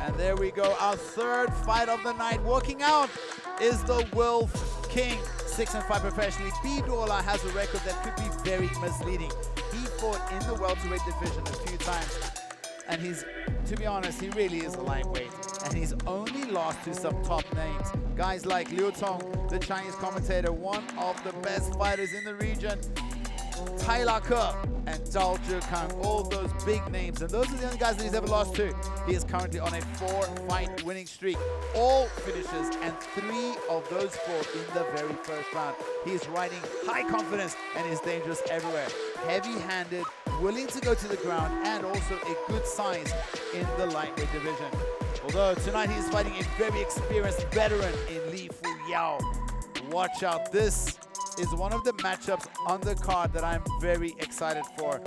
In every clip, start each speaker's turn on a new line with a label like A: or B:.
A: And there we go, our third fight of the night. Walking out is the Wolf King, 6-5 professionally. Biduola has a record that could be very misleading. He fought in the welterweight division a few times, and to be honest, he really is a lightweight. And he's only lost to some top names. Guys like Liu Tong, the Chinese commentator, one of the best fighters in the region. Tai La Ke and Zhao Zhikang, all those big names, and those are the only guys that he's ever lost to. He is currently on a 4-fight winning streak, all finishes, and 3 of those 4 in the very first round. He is riding high confidence and is dangerous everywhere. Heavy-handed, willing to go to the ground, and also a good size in the lightweight division. Although tonight he is fighting a very experienced veteran in Fuyao. Watch out, this is one of the matchups on the card that I'm very excited for.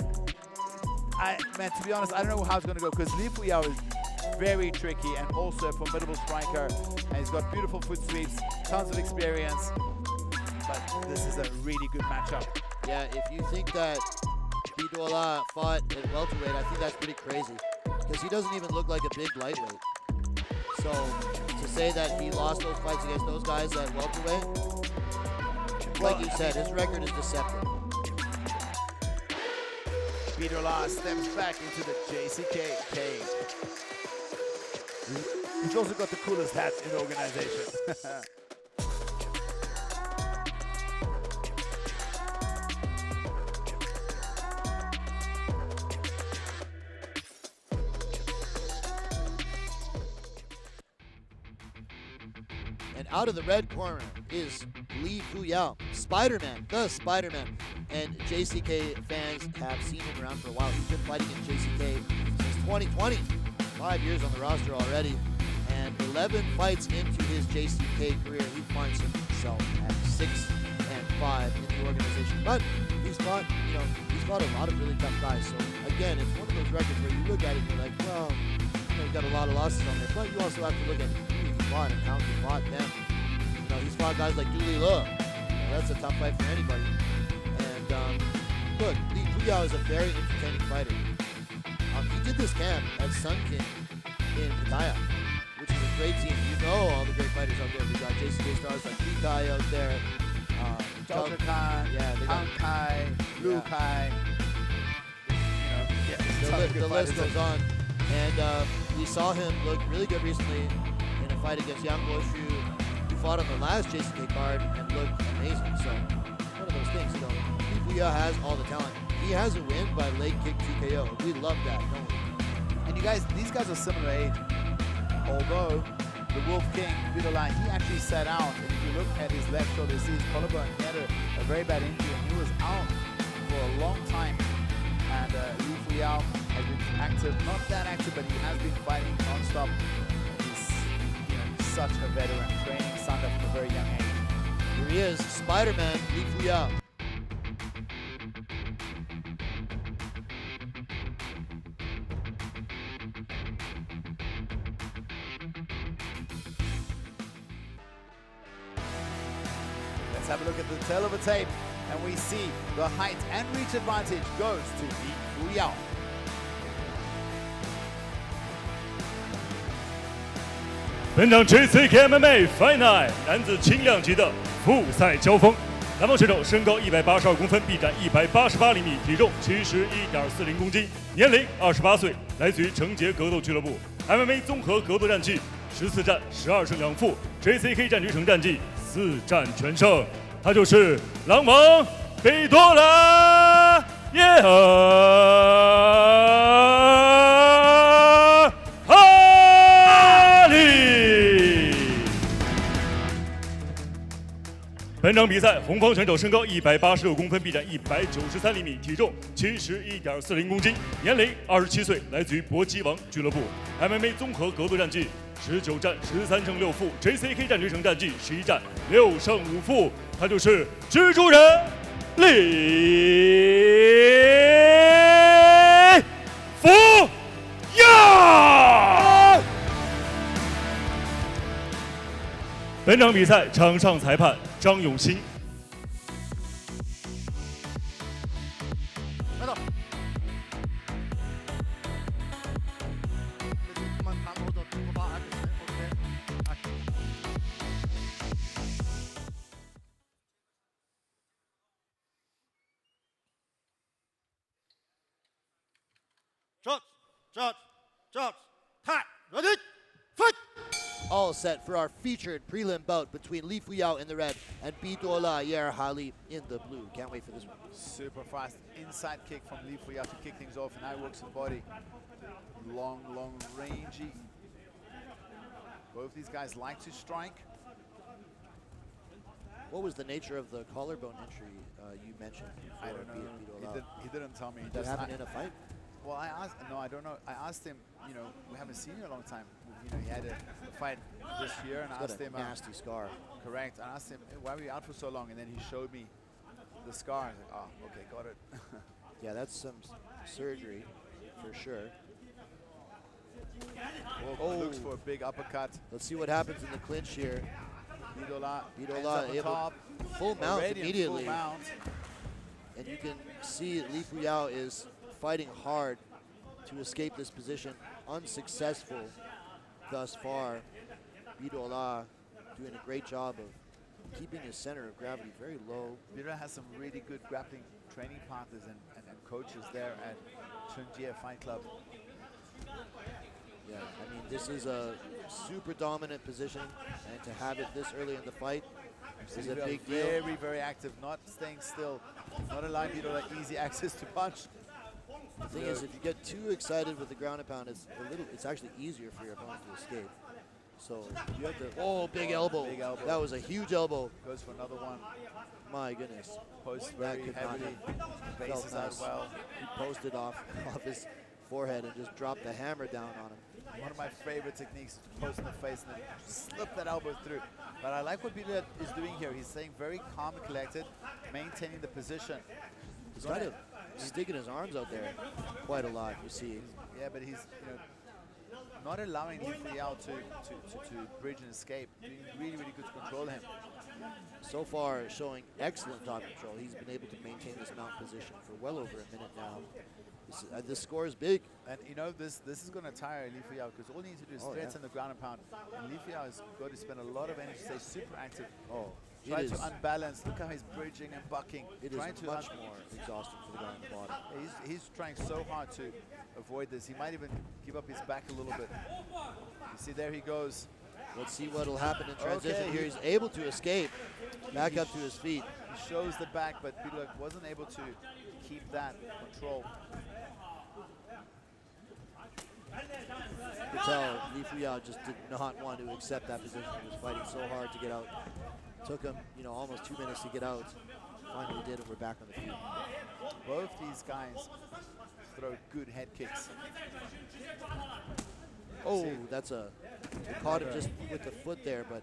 A: Man, to be honest, I don't know how it's going to go, because Fuyao is very tricky and also a formidable striker, and he's got beautiful foot sweeps, tons of experience, but this is a really good matchup.
B: Yeah, if you think that Biduola fought at welterweight, I think that's pretty crazy, because he doesn't even look like a big lightweight. So to say that he lost those fights against those guys at welterweight, like you said, his record is deceptive.
A: Biduola steps back into the JCK cage. He's also got the coolest hat in the organization.
B: And out of the red corner is Fuyao, Spider-Man, the Spider-Man. And JCK fans have seen him around for a while. He's been fighting in JCK since 2020. 5 years on the roster already. And 11 fights into his JCK career, he finds himself at 6-5 in the organization. But he's fought a lot of really tough guys. So again, it's one of those records where you look at it and you're like, well, he's got a lot of losses on there. But you also have to look at who he fought and how he fought them. He's fought guys like Dooley Lowe. That's a tough fight for anybody. And look, Fuyao is a very entertaining fighter. He did this camp at Sun King in Pattaya, which is a great team. You know all the great fighters out there. We got JCK stars like Lee Kai out there.
A: Zhao Zhikang, Han Kai, Liu Kai.
B: The list goes on. And we saw him look really good recently in a fight against Yang Guoshu, who fought on the last JCK card and looked amazing. So one of those things, Fuyao has all the talent. He has a win by leg kick TKO. We love that, don't we?
A: And you guys, these guys are similar age. Although the Wolf King, Biduola, he actually sat out. And if you look at his left shoulder, you see his collarbone. He had a very bad injury, and he was out for a long time. And Fuyao has been active, not that active, but he has been fighting non-stop. He's such a veteran, training Sanda from a very young age.
B: Here he is, Spider-Man, Fuyao.
A: Let's have a look at the tail of the tape, and we see the height and reach advantage goes to Fuyao.
C: 本场 JCK MMA Fight Night 男子轻量级的复赛交锋，南方选手身高182公分，臂展188厘米，体重71.40公斤，年龄28岁，来自于成杰格斗俱乐部 MMA 综合格斗战绩14战12胜2负 ，JCK 战局成战绩4战全胜，他就是狼王Biduola Yeerhali。本场比赛，红方选手身高186公分，臂展193厘米，体重71.40公斤，年龄27岁，来自于搏击王俱乐部 MMA 综合格斗战绩19战13胜6负 ，JCK 战局成战绩11战6胜5负，他就是蜘蛛人Fuyao。本场比赛场上裁判张永新。
D: Charge. Charge. Time. Ready. Fight.
B: All set for our featured prelim bout between Li Fuyao in the red and Biduola Yeerhali in the blue. Can't wait for this one.
A: Super fast inside kick from Li Fuyao to kick things off, and now he works the body. Long, rangy. Both these guys like to strike.
B: What was the nature of the collarbone injury you mentioned?
A: I don't know. He didn't tell me.
B: Did that happen in a fight?
A: Well, I asked. No, I don't know. I asked him. You know, we haven't seen you in a long time. You know, he had a fight this year, and I asked him.
B: Nasty scar.
A: Correct. I asked him, hey, why were you out for so long? And then he showed me the scar. I was like, oh, okay, got it.
B: Yeah, that's some surgery for sure.
A: Looks for a big uppercut.
B: Let's see what happens in the clinch here.
A: Biduola
B: able
A: top.
B: Full mount
A: Already
B: immediately.
A: Full mount.
B: And you can see Li Fuyao is fighting hard to escape this position. Unsuccessful thus far. Biduola doing a great job of keeping his center of gravity very low.
A: Biduola has some really good grappling training partners and coaches there at Chunjie Fight Club.
B: Yeah, I mean, this is a super dominant position, and to have it this early in the fight is a big deal.
A: Very, very active, not staying still, not allowing Biduola easy access to punch.
B: The thing is, if you get too excited with the ground and pound, it's actually easier for your opponent to escape. So you have to, big elbow.
A: Big elbow.
B: That was a huge elbow.
A: Goes for another one.
B: My goodness.
A: Posts
B: That
A: very
B: could not
A: heavily.
B: have
A: Bases
B: felt
A: out
B: nice.
A: well.
B: He posted off his forehead and just dropped the hammer down on him.
A: One of my favorite techniques is to post in the face and then slip that elbow through. But I like what Biduola is doing here. He's staying very calm and collected, maintaining the position.
B: He's kind of sticking his arms out there quite a lot, you see.
A: Yeah, but he's not allowing Li Fuyao to bridge and escape. Doing really, really good to control him.
B: So far, showing excellent top control. He's been able to maintain this mount position for well over a minute now. This score is big.
A: And this is going to tire Li Fuyao because all he needs to do is threaten the ground and pound. And Li Fuyao has got to spend a lot of energy, stay super active. Try to unbalance. Look how he's bridging and bucking.
B: It is much more exhausting for the guy on the bottom.
A: He's trying so hard to avoid this. He might even give up his back a little bit. You see, there he goes.
B: Let's see what will happen in transition here. He's able to escape, back up to his feet.
A: He shows the back, but Biduola wasn't able to keep that control.
B: You could tell Li Fuyao just did not want to accept that position. He was fighting so hard to get out. Took him, almost 2 minutes to get out. Finally did, and we're back on the feet.
A: Both these guys throw good head kicks.
B: That's caught him just with the foot there, but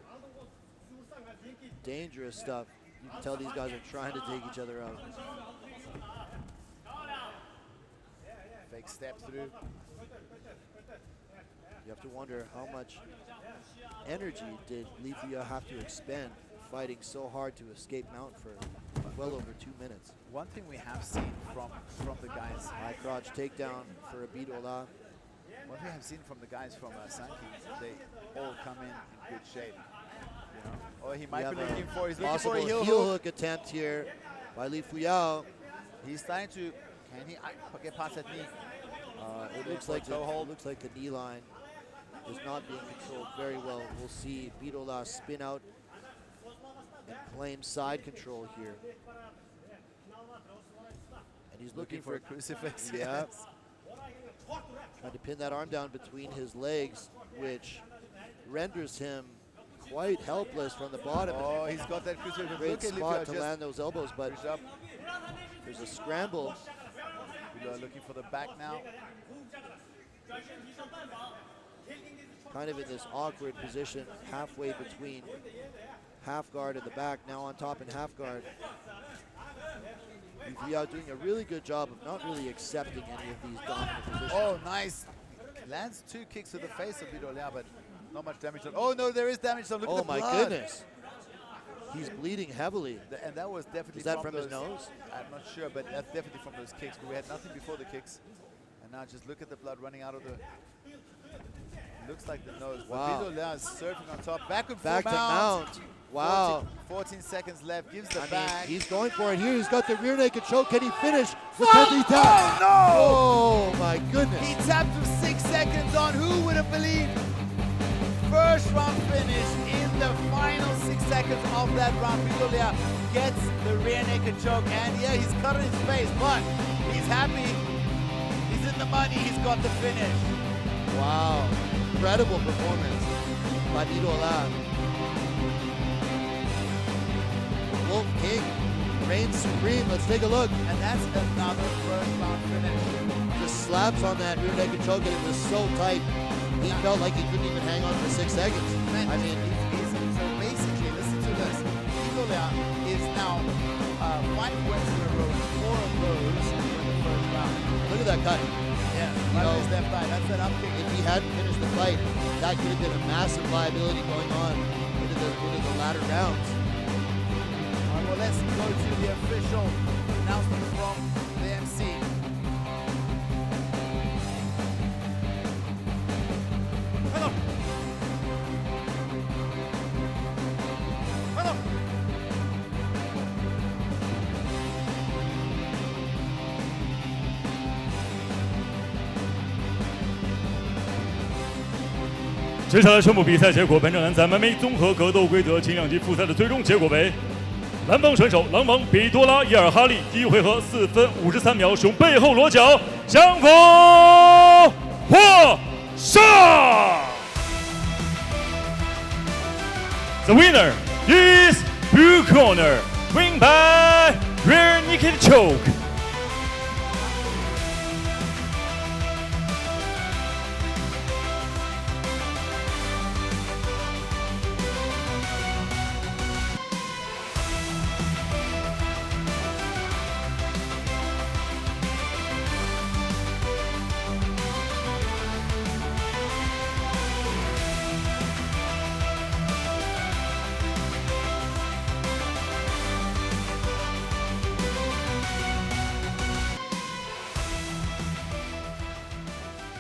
B: dangerous stuff. You can tell these guys are trying to take each other out.
A: Fake step through.
B: You have to wonder how much energy did Li Fuyao have to expend fighting so hard to escape mount for well over 2 minutes.
A: One thing we have seen from the guys.
B: High crotch takedown for a Biduola.
A: What we have seen from the guys from Sanki, they all come in good shape. Or he might be looking for a heel
B: hook attempt here by Li Fuyao.
A: He's trying to. Can he get past that knee?
B: It looks like the knee line is not being controlled very well. We'll see Biduola spin out and claim side control here. And he's looking for
A: a crucifix.
B: Yeah.
A: Yes.
B: Trying to pin that arm down between his legs, which renders him quite helpless from the bottom.
A: Oh, he's got that crucifix.
B: Great spot to land those elbows, but there's a scramble.
A: Looking for the back now.
B: Kind of in this awkward position, halfway between half guard and the back, now on top in half guard. Fuyao doing a really good job of not really accepting any of these dominant positions.
A: Oh, nice. Lands 2 kicks to the face of Biduola, but not much damage done. Oh, no, there is damage done. Look at the blood.
B: Oh, my goodness. He's bleeding heavily.
A: And that was definitely
B: from his nose?
A: I'm not sure, but that's definitely from those kicks. But we had nothing before the kicks. And now just look at the blood running out of the Looks like the nose.
B: Wow.
A: But Biduola is surfing on top. Back and
B: Back
A: full
B: to mount. Wow.
A: 14 seconds left. Gives the
B: I mean,
A: back.
B: he's going for it here. He's got the rear naked choke. Can he finish? With he tapped.
A: no!
B: Oh my goodness.
A: He tapped with 6 seconds on. Who would have believed? First round finish in the final 6 seconds of that round. Biduola gets the rear naked choke, and yeah, he's cut his face, but he's happy. He's in the money. He's got the finish.
B: Wow. Incredible performance by Biduola. Wolf King reigns supreme. Let's take a look.
A: And that's another first round finish.
B: Just slaps on that rear naked choke, and it was so tight. He felt like he couldn't even hang on for 6 seconds.
A: Man,
B: I mean,
A: so basically, listen to this. Biduola is now 5 wins in a row, and 4 of those in the first round.
B: look at that cut.
A: Yeah,
B: You know,
A: his left eye. That's an up kick.
B: If he hadn't finished the fight, that could have been a massive liability going on into the latter rounds.
A: All right, well, let's go to the official announcement from the MC.
D: Hello. Hello.
C: 接下来宣布比赛结果。本场男子 MMA 综合格斗规则轻量级复赛的最终结果为：蓝方选手狼王比多拉耶尔哈利第一回合4分53秒使用背后裸脚降服获胜。The winner is blue corner, win by rear naked choke.